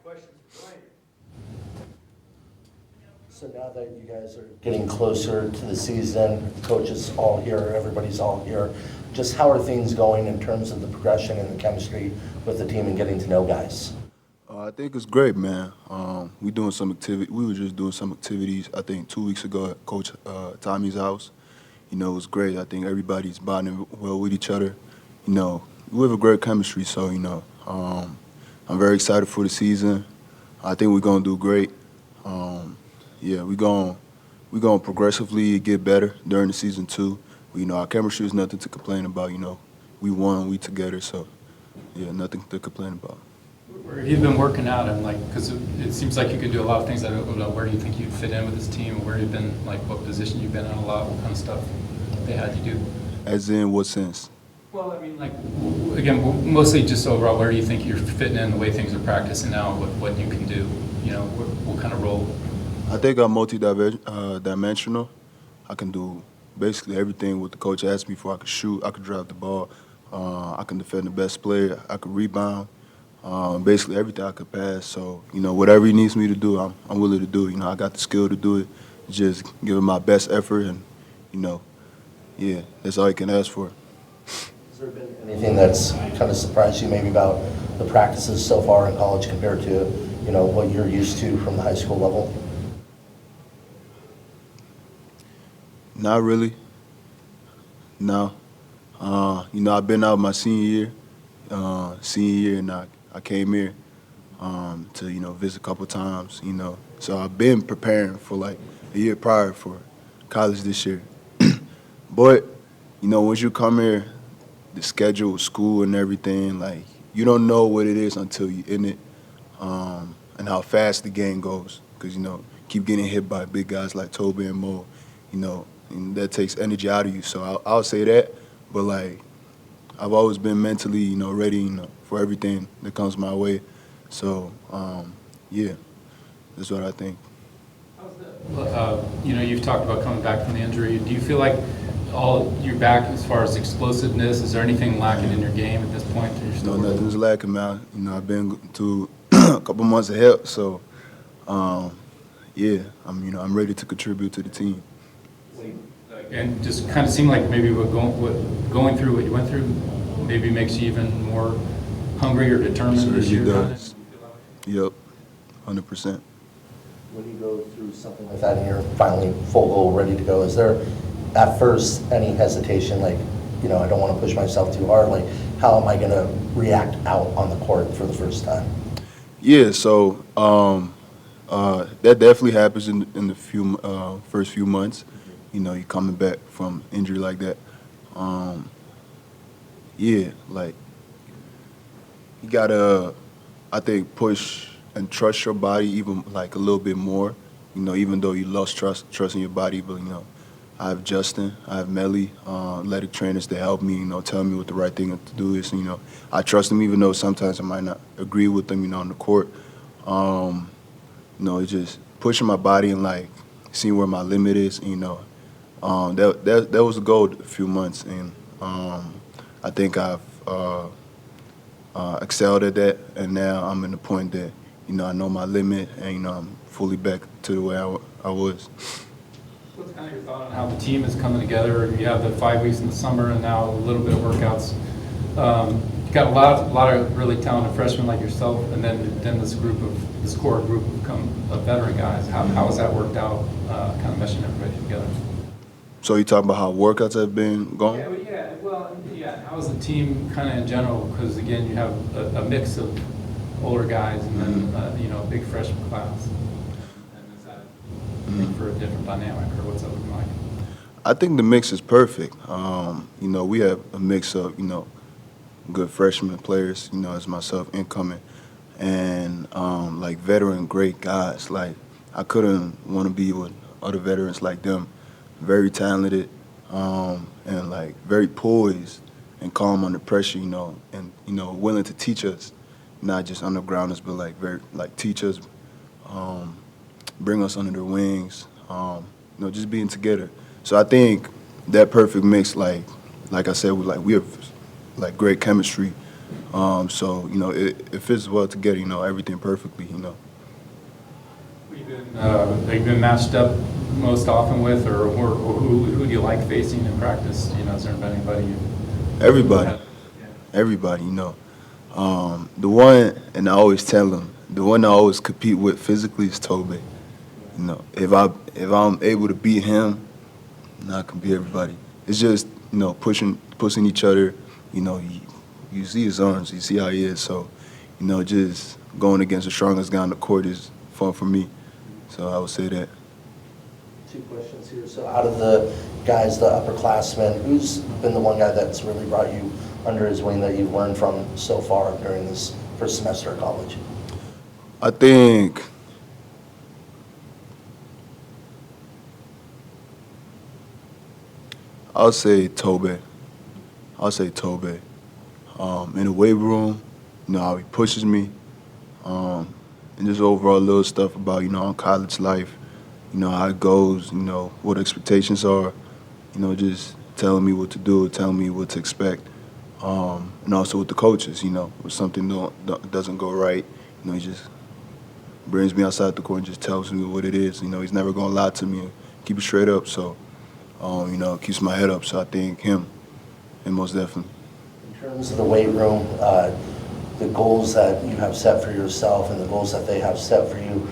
Questions for Dwayne? So now that you guys are getting closer to the season, coaches all here, everybody's all here, just how are things going in terms of the progression and the chemistry with the team and getting to know guys? I think it's great, man. We doing some activity. We were just doing some activities. I think 2 weeks ago at Coach Tommy's house. You know, it was great. I think everybody's bonding well with each other. You know, we have a great chemistry. So you know, I'm very excited for the season. I think we're gonna do great. Yeah, we're gonna progressively get better during the season too. You know, our chemistry is nothing to complain about. You know, we won, we together. So yeah, nothing to complain about. Where have you been working out, and like, because it seems like you can do a lot of things. I don't know, where do you think you'd fit in with this team? Where you've been, like, what position you've been in a lot, what kind of stuff they had you do? As in what sense? Well, I mean, like, again, mostly just overall, where do you think you're fitting in the way things are practicing now, what you can do? You know, what kind of role? I think I'm multi-dimensional. I can do basically everything what the coach asked me for. I can shoot, I can drive the ball, I can defend the best player, I can rebound. Basically everything I could pass. So, you know, whatever he needs me to do, I'm willing to do. You know, I got the skill to do it. Just give it my best effort, and, you know, yeah, that's all you can ask for. Has there been anything that's kind of surprised you maybe about the practices so far in college compared to, you know, what you're used to from the high school level? Not really. No. You know, I've been out my senior year, and I came here to, you know, visit a couple times, you know. So I've been preparing for like a year prior for college this year. But, you know, once you come here, the schedule, school and everything, like, you don't know what it is until you're in it, and how fast the game goes. Because, you know, keep getting hit by big guys like Toby and Mo, you know, and that takes energy out of you. So I'll say that, but, like, I've always been mentally, you know, ready, you know, for everything that comes my way. So, yeah, that's what I think. You know, you've talked about coming back from the injury. Do you feel like you're back as far as explosiveness? Is there anything lacking in your game at this point? No, nothing's lacking, man. You know, I've been to a couple months of help, so yeah, I'm ready to contribute to the team. And just kind of seemed like maybe going through what you went through maybe makes you even more hungry or determined this year. Does. Yep, 100%. When you go through something like that and you're finally full goal, ready to go, is there at first any hesitation, like, you know, I don't want to push myself too hard, like, how am I going to react out on the court for the first time? Yeah, so that definitely happens in the first few months. You know, you're coming back from injury like that. Yeah, like, you gotta, I think, push and trust your body even like a little bit more. You know, even though you lost trust in your body, but, you know, I have Justin, I have Melly, athletic trainers that help me, you know, tell me what the right thing to do is. And, you know, I trust them even though sometimes I might not agree with them, you know, on the court. You know, it's just pushing my body and, like, seeing where my limit is, you know. That was the goal a few months, and I think I've excelled at that, and now I'm in the point that, you know, I know my limit, and, you know, I'm fully back to the way I was. What's kind of your thought on how the team is coming together? You have the 5 weeks in the summer and now a little bit of workouts. You've got a lot of really talented freshmen like yourself, and then this core group of veteran guys. How has that worked out, kind of meshing everybody together? So you talking about how workouts have been going? Yeah. How is the team kind of in general? Because again, you have a mix of older guys and then you know, a big freshman class. And is that for a different dynamic, or what's that looking like? I think the mix is perfect. You know, we have a mix of, you know, good freshman players, you know, as myself, incoming, and like veteran great guys. Like, I couldn't want to be with other veterans like them. Very talented, and, like, very poised and calm under pressure, you know, and, you know, willing to teach us, not just undergrounders, but, like, teach us, bring us under their wings, you know, just being together. So I think that perfect mix, like I said, we have, like, great chemistry. So, you know, it fits well together, you know, everything perfectly, you know. Have you been matched up most often with, or who do you like facing in practice? You know, has there been anybody you? Everybody, everybody, you know. The one, and I always tell them, the one I always compete with physically is Tobe. You know, if I'm able to beat him, I can beat everybody. It's just, you know, pushing each other. You know, you see his arms, you see how he is. So, you know, just going against the strongest guy on the court is fun for me. So I would say that. 2 questions here. So out of the guys, the upperclassmen, who's been the one guy that's really brought you under his wing that you've learned from so far during this first semester of college? I think I'll say Tobe. In the weight room, you know, how he pushes me, and just overall little stuff about, you know, on college life, you know, how it goes, you know, what expectations are, you know, just telling me what to do, telling me what to expect, and also with the coaches, you know, if something doesn't go right, you know, he just brings me outside the court and just tells me what it is. You know, he's never gonna lie to me, keep it straight up. So, you know, keeps my head up. So I think him, and most definitely. In terms of the weight room, the goals that you have set for yourself and the goals that they have set for you,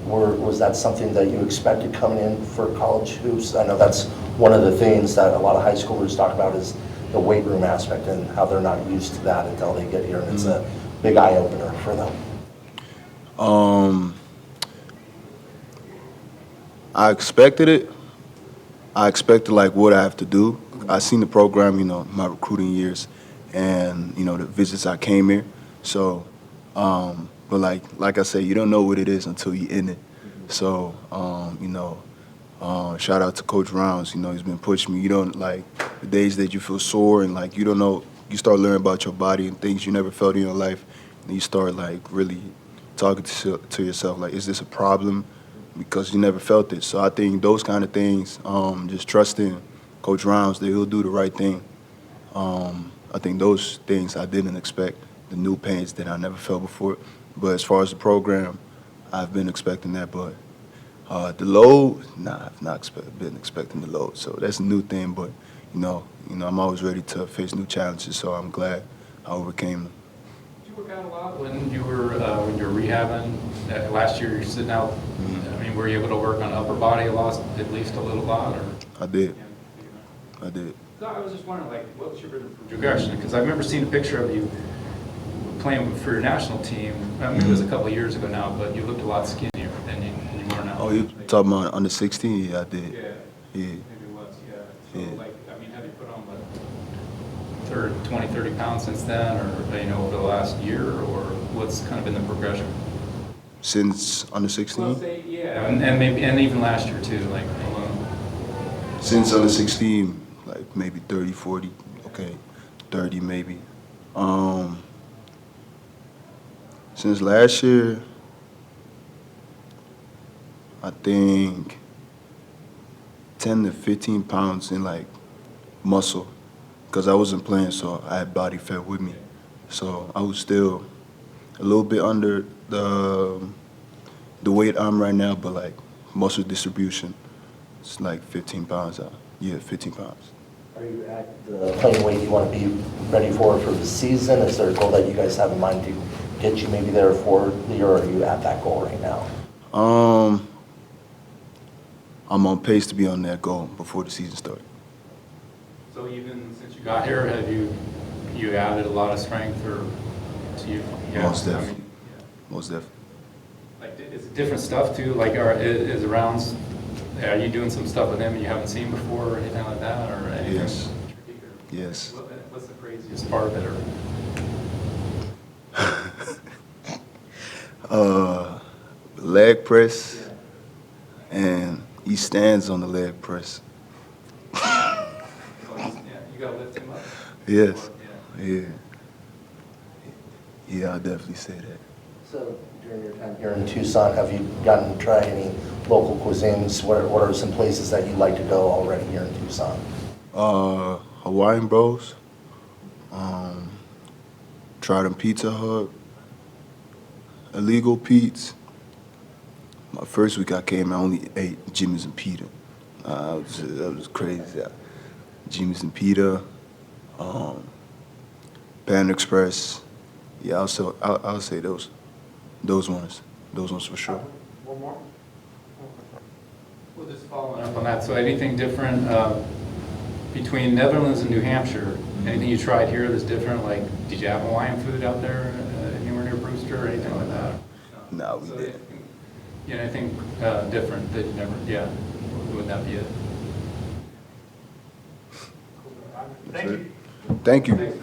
was that something that you expected coming in for college hoops? I know that's one of the things that a lot of high schoolers talk about is the weight room aspect and how they're not used to that until they get here, and it's a big eye opener for them. I expected it. I expected like what I have to do. I seen the program, you know, my recruiting years, and you know the visits I came here. So, but like I said, you don't know what it is until you're in it. So, you know, shout out to Coach Rounds. You know, he's been pushing me. You don't like the days that you feel sore and like you don't know. You start learning about your body and things you never felt in your life, and you start like really talking to yourself like, is this a problem? Because you never felt it. So I think those kind of things, just trusting Coach Rounds that he'll do the right thing. I think those things I didn't expect, the new pains that I never felt before. But as far as the program, I've been expecting that. But the load, I've not been expecting the load. So that's a new thing. But you know, I'm always ready to face new challenges. So I'm glad I overcame them. Did you work out a lot when you were rehabbing? Last year, you're sitting out. I mean, were you able to work on upper body a lot, at least a little lot? Or? I did. I did. No, I was just wondering, like, what was your progression? Because I remember seeing a picture of you playing for your national team. I mean, it was a couple of years ago now, but you looked a lot skinnier than you are now. Oh, you talking about under 16? Yeah, I did. Yeah. Yeah. Maybe it was, yeah. So, Yeah. like, I mean, have you put on, what, 20, 30 pounds since then, or, you know, over the last year, or what's kind of been the progression? Since under 16? Well, say, yeah, and maybe, and even last year, too, like, alone. Since under 16, like maybe 30, 40, okay, 30 maybe. Since last year, I think 10 to 15 pounds in like muscle, because I wasn't playing, so I had body fat with me. So I was still a little bit under the weight I'm right now, but like muscle distribution, it's like 15 pounds out. Yeah, 15 pounds. Are you at the playing weight you want to be ready for the season? Is there a goal that you guys have in mind to get you maybe there for the year, or are you at that goal right now? I'm on pace to be on that goal before the season starts. So even since you got here, have you added a lot of strength, or to you? Yeah, Most definitely. I mean, yeah. Most definitely. Like, is it different stuff too? Like, is Rounds? Are you doing some stuff with him you haven't seen before, or anything like that, or anything? Yes. Tricky, or Yes. What's the craziest part of it? Or Leg press, and he stands on the leg press. yeah, you gotta lift him up. Yes. Or, Yeah. Yeah, I'll definitely say that. So during your time here in Tucson, have you gotten to try any local cuisines? What are some places that you like to go already here in Tucson? Hawaiian bros. Tried them Pizza Hut, illegal Pete's. My first week I came, I only ate Jimmy's and Pita. That was crazy. Yeah. Jimmy's and Pita, Pan Express. Yeah, I'll say those ones for sure. One more? Well, just following up on that, so anything different between Netherlands and New Hampshire? Anything you tried here that's different? Like, did you have Hawaiian food out there anywhere near Brewster or anything like that? No, we So didn't. Yeah, anything different that you never, yeah, would that be it? Thank you. Thank you. Thanks.